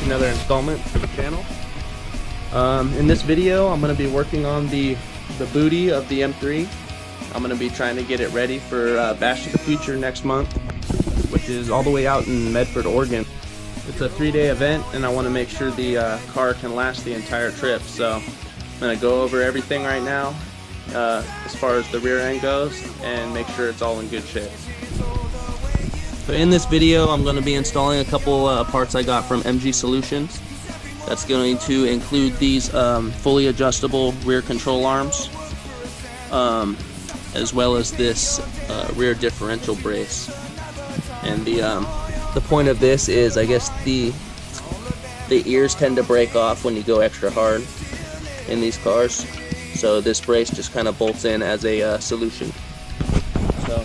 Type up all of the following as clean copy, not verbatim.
Another installment for the channel. In this video I'm going to be working on the booty of the M3. I'm going to be trying to get it ready for Bash of the Future next month, which is all the way out in Medford, Oregon. It's a 3-day event and I want to make sure the car can last the entire trip, so I'm going to go over everything right now as far as the rear end goes and make sure it's all in good shape. So in this video I'm going to be installing a couple parts I got from MGsolution. That's going to include these fully adjustable rear control arms, as well as this rear differential brace. And the point of this is, I guess the ears tend to break off when you go extra hard in these cars, so this brace just kind of bolts in as a solution. So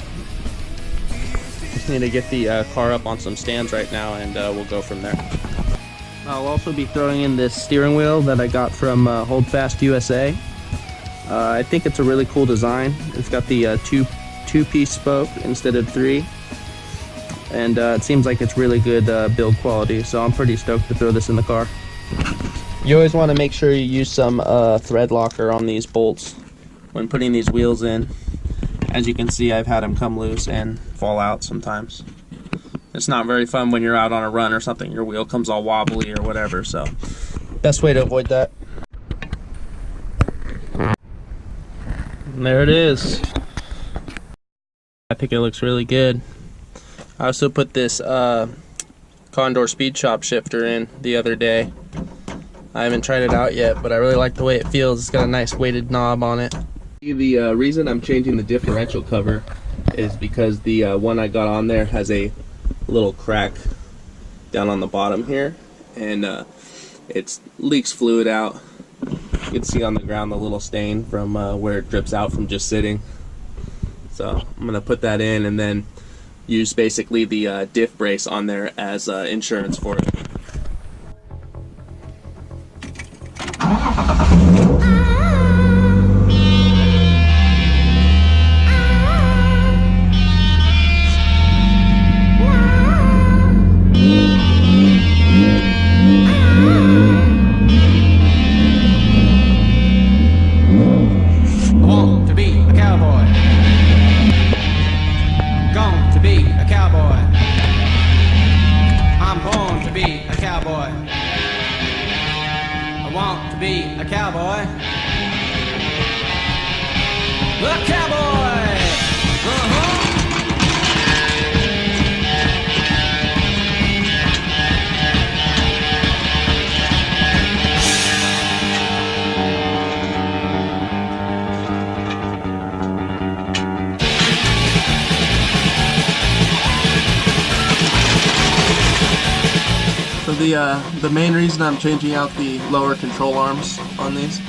just need to get the car up on some stands right now, and we'll go from there. I'll also be throwing in this steering wheel that I got from Holdfast USA. I think it's a really cool design. It's got the two-piece spoke instead of 3, and it seems like it's really good build quality, so I'm pretty stoked to throw this in the car. You always want to make sure you use some thread locker on these bolts when putting these wheels in. As you can see, I've had them come loose and fall out sometimes. It's not very fun when you're out on a run or something, your wheel comes all wobbly or whatever, so best way to avoid that. And there it is. I think it looks really good. I also put this Condor Speed Shop shifter in the other day. I haven't tried it out yet, but I really like the way it feels. It's got a nice weighted knob on it. The reason I'm changing the differential cover is because the one I got on there has a little crack down on the bottom here, and it leaks fluid out. You can see on the ground the little stain from where it drips out from just sitting. So I'm gonna put that in and then use basically the diff brace on there as insurance for it. So the main reason I'm changing out the lower control arms on these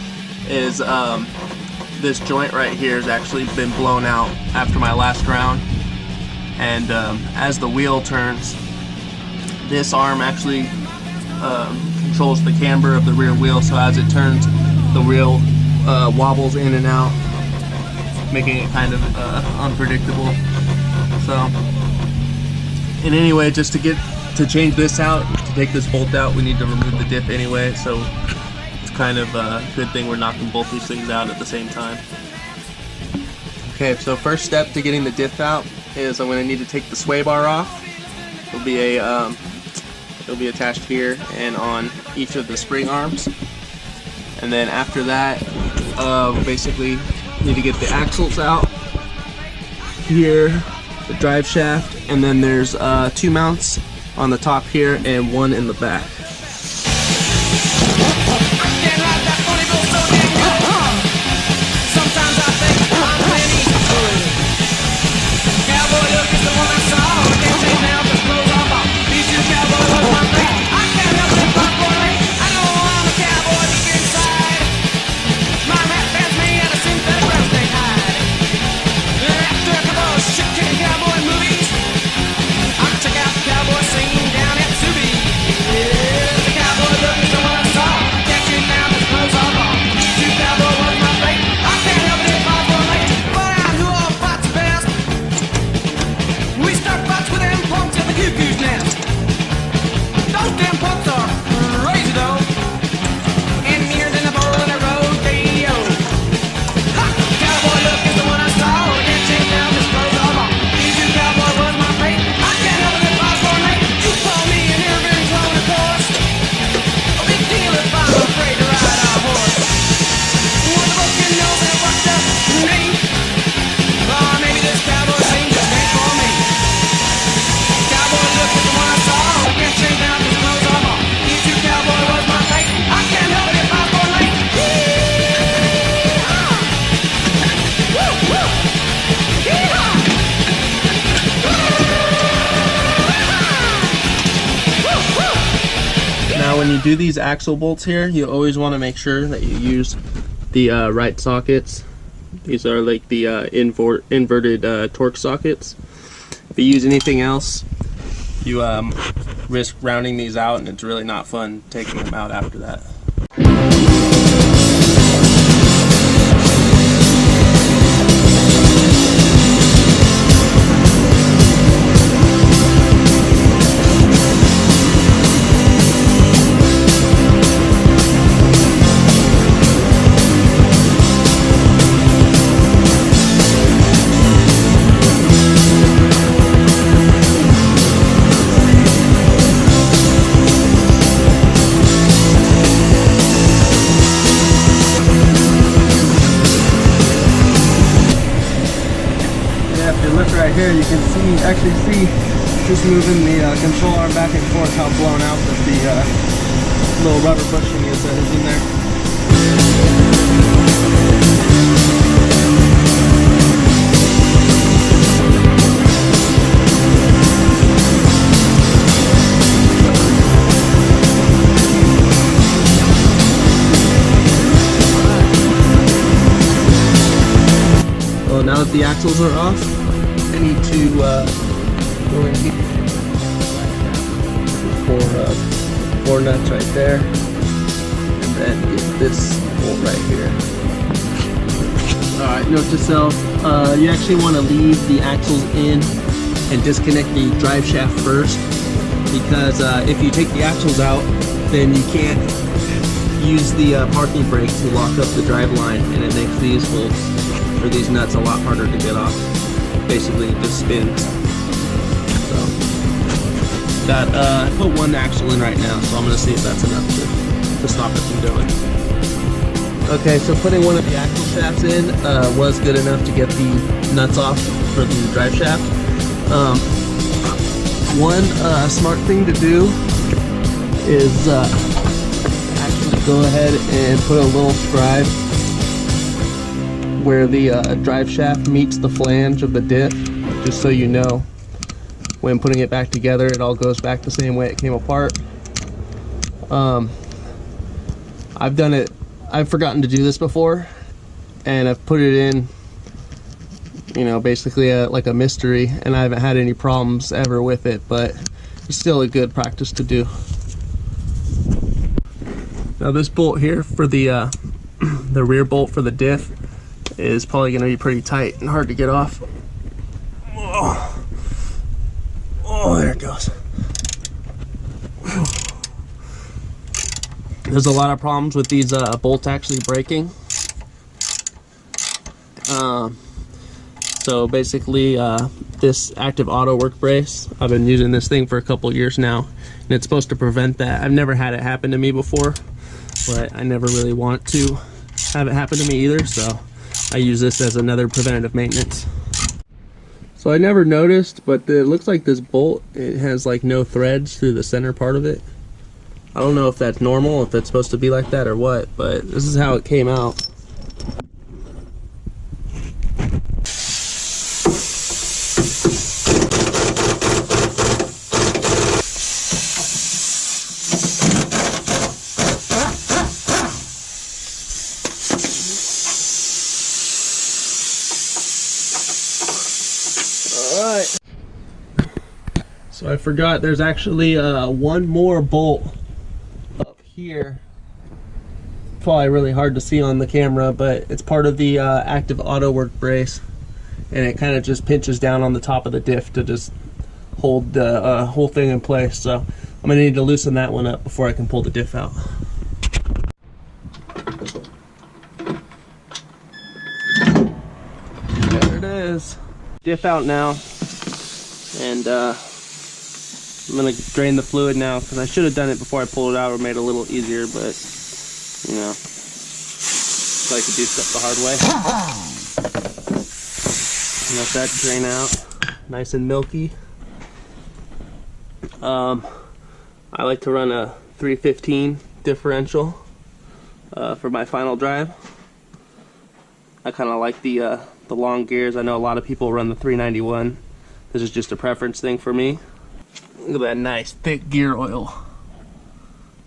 is this joint right here has actually been blown out after my last round, and as the wheel turns, this arm actually controls the camber of the rear wheel, so as it turns, the wheel wobbles in and out, making it kind of unpredictable. So, and anyway, just to change this out, to take this bolt out, we need to remove the diff anyway, so it's kind of a good thing we're knocking both these things out at the same time. Okay, so first step to getting the diff out is I'm going to need to take the sway bar off. It'll be attached here and on each of the spring arms. And then after that, we basically need to get the axles out here, the drive shaft, and then there's 2 mounts on the top here and 1 in the back. Cowboy scene down at Subi. Yeah. do these axle bolts here, you always want to make sure that you use the right sockets. These are like the inverted torque sockets. If you use anything else, you risk rounding these out, and it's really not fun taking them out after that. Here you can actually see just moving the control arm back and forth how blown out that the little rubber bushing is that is in there. Well, now that the axles are off, I need to go in here. Four nuts right there, and then get this bolt right here. Alright, note to self, you actually want to leave the axles in and disconnect the drive shaft first, because if you take the axles out, then you can't use the parking brake to lock up the drive line, and it makes these bolts, or these nuts, a lot harder to get off. Basically it just spins. So got I put one axle in right now, so I'm gonna see if that's enough to stop it from doing. Okay, so putting one of the axle shafts in was good enough to get the nuts off for the drive shaft. One smart thing to do is actually go ahead and put a little scribe where the drive shaft meets the flange of the diff, just so you know when putting it back together it all goes back the same way it came apart. I've forgotten to do this before, and I've put it in, you know, basically like a mystery, and I haven't had any problems ever with it, but it's still a good practice to do. Now this bolt here for the rear bolt for the diff is probably going to be pretty tight and hard to get off. Oh, there it goes. There's a lot of problems with these bolts actually breaking. So basically this active auto work brace, I've been using this thing for a couple years now, and it's supposed to prevent that. I've never had it happen to me before, but I never really want to have it happen to me either, so I use this as another preventative maintenance. So I never noticed, but it looks like this bolt, it has like no threads through the center part of it. I don't know if that's normal, if it's supposed to be like that or what, but this is how it came out. Alright, so I forgot there's actually one more bolt up here. Probably really hard to see on the camera, but it's part of the active auto work brace, and it kind of just pinches down on the top of the diff to just hold the whole thing in place. So I'm gonna need to loosen that one up before I can pull the diff out. There it is. Diff out now, and I'm gonna drain the fluid now, because I should have done it before I pulled it out, or made it a little easier, but you know, I like to do stuff the hard way. Let that drain out, nice and milky. I like to run a 315 differential for my final drive. I kind of like the long gears. I know a lot of people run the 391. This is just a preference thing for me. Look at that nice thick gear oil.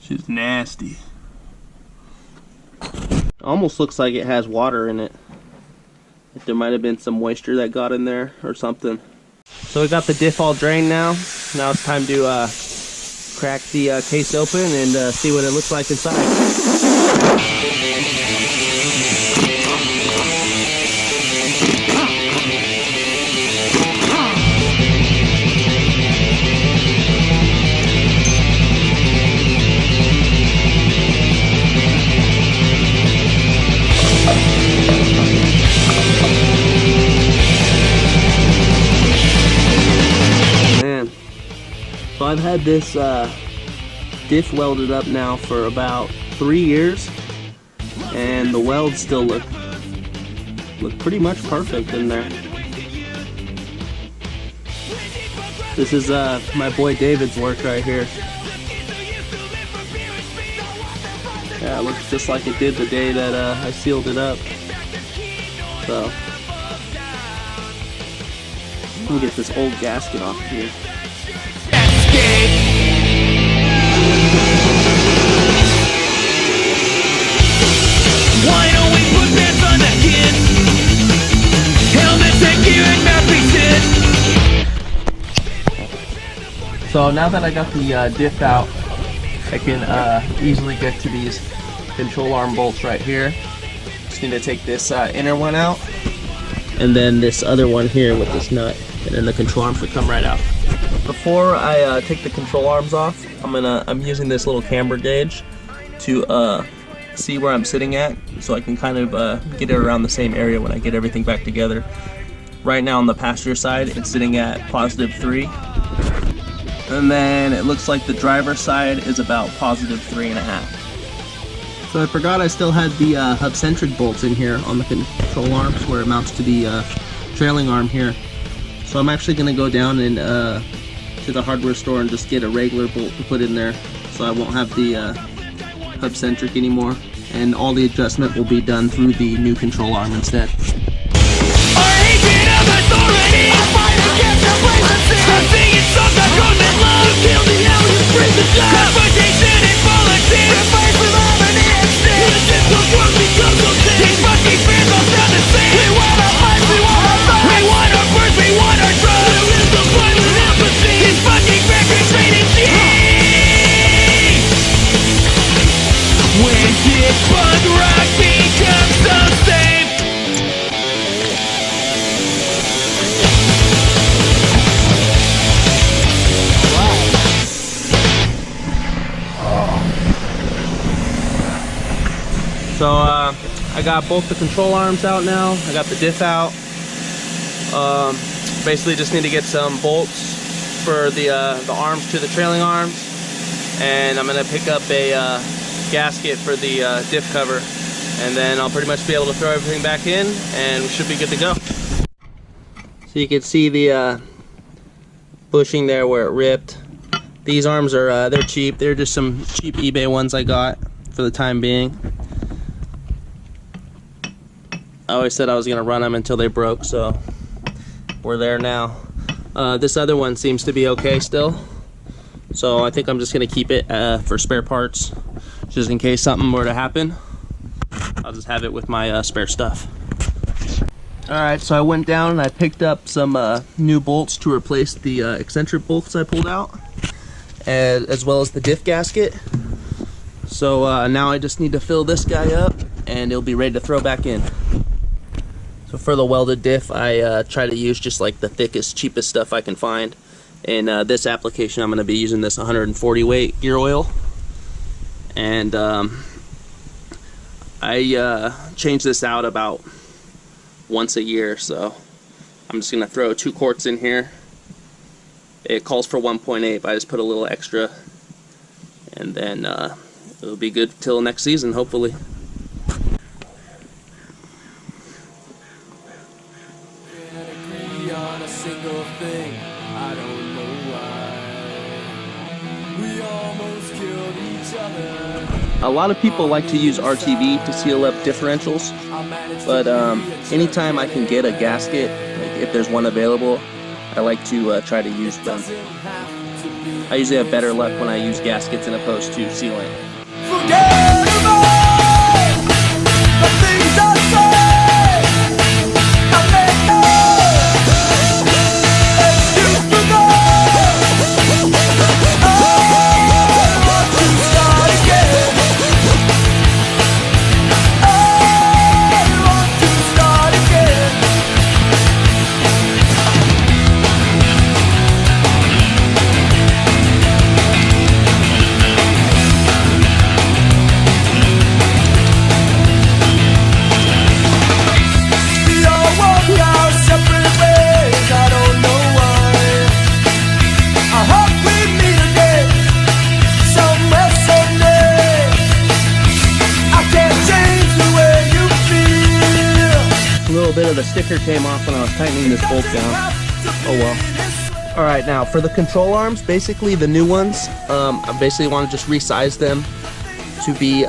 She's nasty. Almost looks like it has water in it. If there might have been some moisture that got in there or something. So we got the diff all drained now. Now it's time to crack the case open and see what it looks like inside. So I've had this diff welded up now for about 3 years, and the welds still look pretty much perfect in there. This is my boy David's work right here. Yeah, it looks just like it did the day that I sealed it up. So let me get this old gasket off here. Why don't we put pants on that kid? Helmets and gear and mouthpieces. So now that I got the diff out, I can easily get to these control arm bolts right here. Just need to take this inner one out, and then this other one here with this nut, and then the control arm should come right out. Before I take the control arms off, I'm using this little camber gauge to see where I'm sitting at, so I can kind of get it around the same area when I get everything back together. Right now on the passenger side, it's sitting at +3, and then it looks like the driver side is about +3.5. So I forgot I still had the hub-centric bolts in here on the control arms where it mounts to the trailing arm here. So I'm actually going to go down and to the hardware store and just get a regular bolt to put in there, so I won't have the hub-centric anymore, and all the adjustment will be done through the new control arm instead. Our hatred of authority, I fight against complacency. Stop singing songs of government love. You kill the hour, you bring the job. Confrontation and politics. The fight for harmony and sin. The simple world becomes so thin. These fucking fans all sound the same. We want our lives, we want our thoughts. We want our words, we want our drugs. There is no point with empathy. These fucking records rated G. When did punk rock become so safe? So I got both the control arms out now. I got the diff out. Basically just need to get some bolts for the arms to the trailing arms, and I'm gonna pick up a gasket for the diff cover, and then I'll pretty much be able to throw everything back in and we should be good to go. So you can see the bushing there where it ripped. These arms are they're cheap. They're just some cheap eBay ones I got for the time being. I always said I was gonna run them until they broke, so we're there now. This other one seems to be okay still, so I think I'm just gonna keep it for spare parts, just in case something were to happen. I'll just have it with my spare stuff. Alright, so I went down and I picked up some new bolts to replace the eccentric bolts I pulled out, as well as the diff gasket. So now I just need to fill this guy up and it'll be ready to throw back in. So for the welded diff, I try to use just like the thickest, cheapest stuff I can find. In this application, I'm going to be using this 140 weight gear oil. And I change this out about once a year, so I'm just going to throw 2 quarts in here. It calls for 1.8, but I just put a little extra, and then it'll be good till next season, hopefully. On a single thing, I don't know why. We almost killed each other. A lot of people like to use RTV to seal up differentials, but anytime I can get a gasket, like if there's one available, I like to try to use them. I usually have better luck when I use gaskets as opposed to sealant. Forget about the things I say. I make no excuse for that. I want to start again. I want to start again. We all walk our separate ways, I don't know why. I hope we meet again somewhere someday. I can't change the way you feel. A little bit of the sticker came off when I was tightening this bolt down. Oh well. Alright, now for the control arms, basically the new ones, I basically want to just resize them to be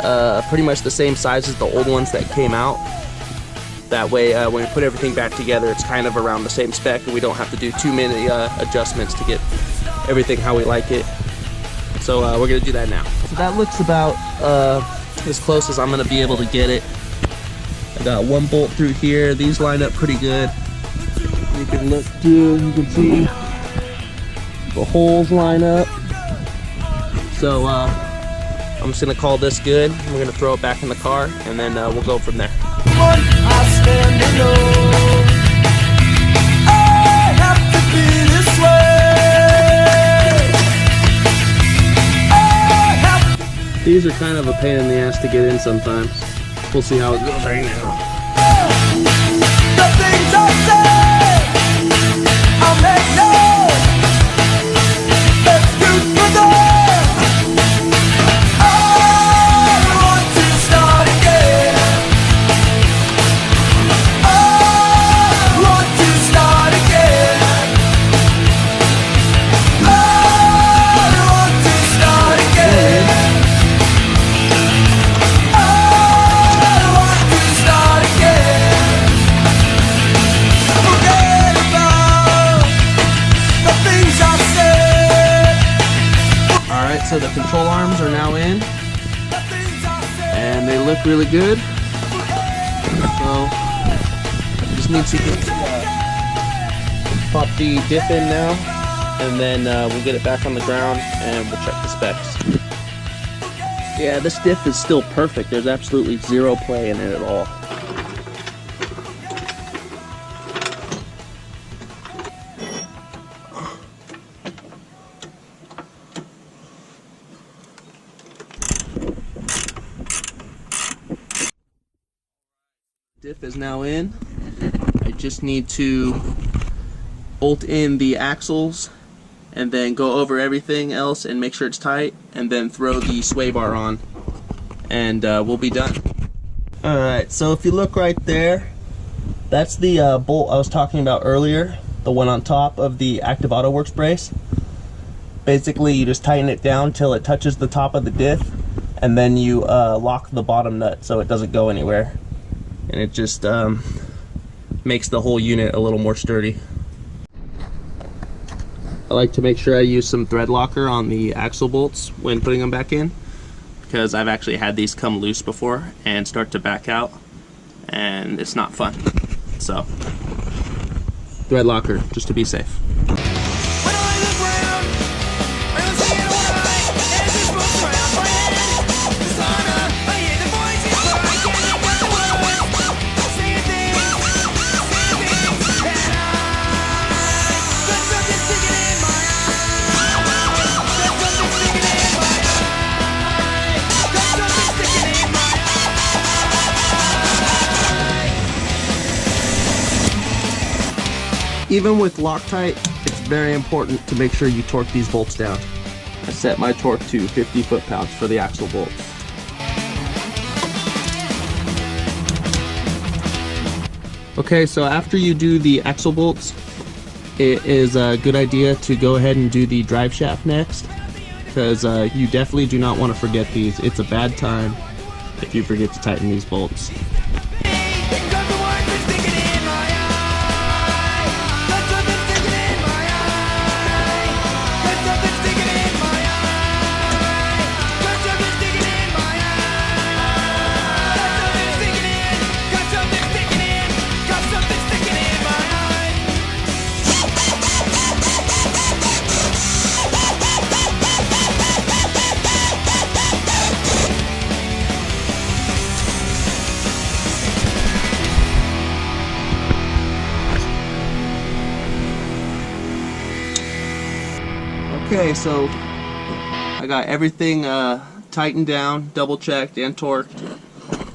pretty much the same size as the old ones that came out. That way when we put everything back together, it's kind of around the same spec and we don't have to do too many adjustments to get everything how we like it. So we're going to do that now. So that looks about as close as I'm going to be able to get it. I got one bolt through here. These line up pretty good. You can look through, you can see the holes line up. So I'm just gonna call this good. We're gonna throw it back in the car and then we'll go from there. I stand alone. I have to be this way. I have to. These are kind of a pain in the ass to get in sometimes. We'll see how it goes right now. The things I say, I make no excuse for them. I want to start again. I want to start again. I want to start again. I want to start again. Forget about the things I said. Alright, so the control arms are now in and they look really good. So just need to pop the diff in now and then we'll get it back on the ground and we'll check the specs. Yeah, this diff is still perfect. There's absolutely zero play in it at all. Diff is now in. I just need to bolt in the axles and then go over everything else and make sure it's tight and then throw the sway bar on and we'll be done. Alright, so if you look right there, that's the bolt I was talking about earlier, the one on top of the Active Auto Works brace. Basically you just tighten it down till it touches the top of the diff and then you lock the bottom nut so it doesn't go anywhere. And it just makes the whole unit a little more sturdy. I like to make sure I use some thread locker on the axle bolts when putting them back in, because I've actually had these come loose before and start to back out and it's not fun. So thread locker just to be safe. When I look round, I don't see anyone as this moves around my head. The sauna, I hear the voices, but I can't make out the words. Saying things that got something sticking in my eye. Got something sticking in my eye. Got something sticking in my eye. Even with Loctite, it's very important to make sure you torque these bolts down. I set my torque to 50 foot-pounds for the axle bolts. Okay, so after you do the axle bolts, it is a good idea to go ahead and do the drive shaft next, because you definitely do not want to forget these. It's a bad time if you forget to tighten these bolts. Okay, so I got everything tightened down, double checked and torqued.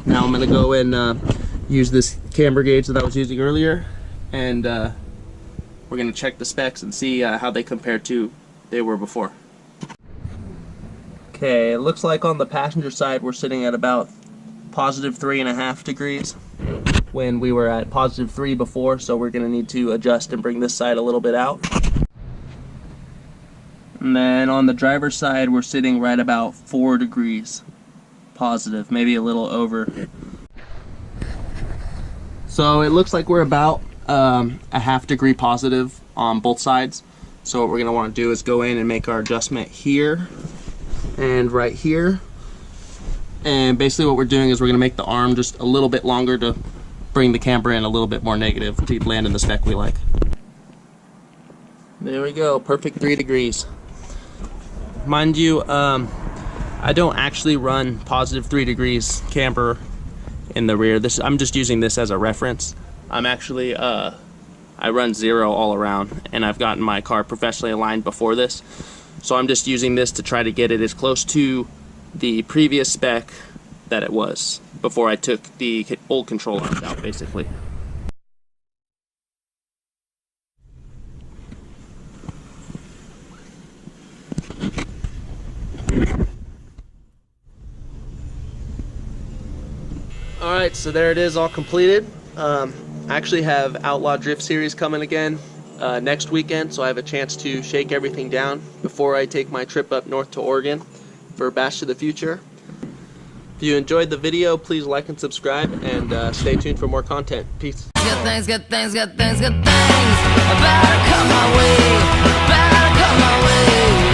Now I'm gonna go and use this camber gauge that I was using earlier, and we're gonna check the specs and see how they compare to they were before. Okay, it looks like on the passenger side we're sitting at about positive 3.5 degrees when we were at positive 3 before, so we're gonna need to adjust and bring this side a little bit out. And then on the driver's side we're sitting right about 4 degrees positive, maybe a little over. So it looks like we're about a ½ degree positive on both sides. So what we're gonna want to do is go in and make our adjustment here and right here. And basically what we're doing is we're gonna make the arm just a little bit longer to bring the camber in a little bit more negative to land in the spec we like. There we go, perfect 3 degrees. Mind you, I don't actually run positive 3 degrees camber in the rear. I'm just using this as a reference. I'm actually, I run 0 all around, and I've gotten my car professionally aligned before this. So I'm just using this to try to get it as close to the previous spec that it was before I took the old control arms out, basically. Alright, so there it is, all completed. I actually have Outlaw Drift Series coming again next weekend, so I have a chance to shake everything down before I take my trip up north to Oregon for Bash to the Future. If you enjoyed the video, please like and subscribe, and stay tuned for more content. Peace. Good things, good things, good things, good things. Better come my way, better come my way.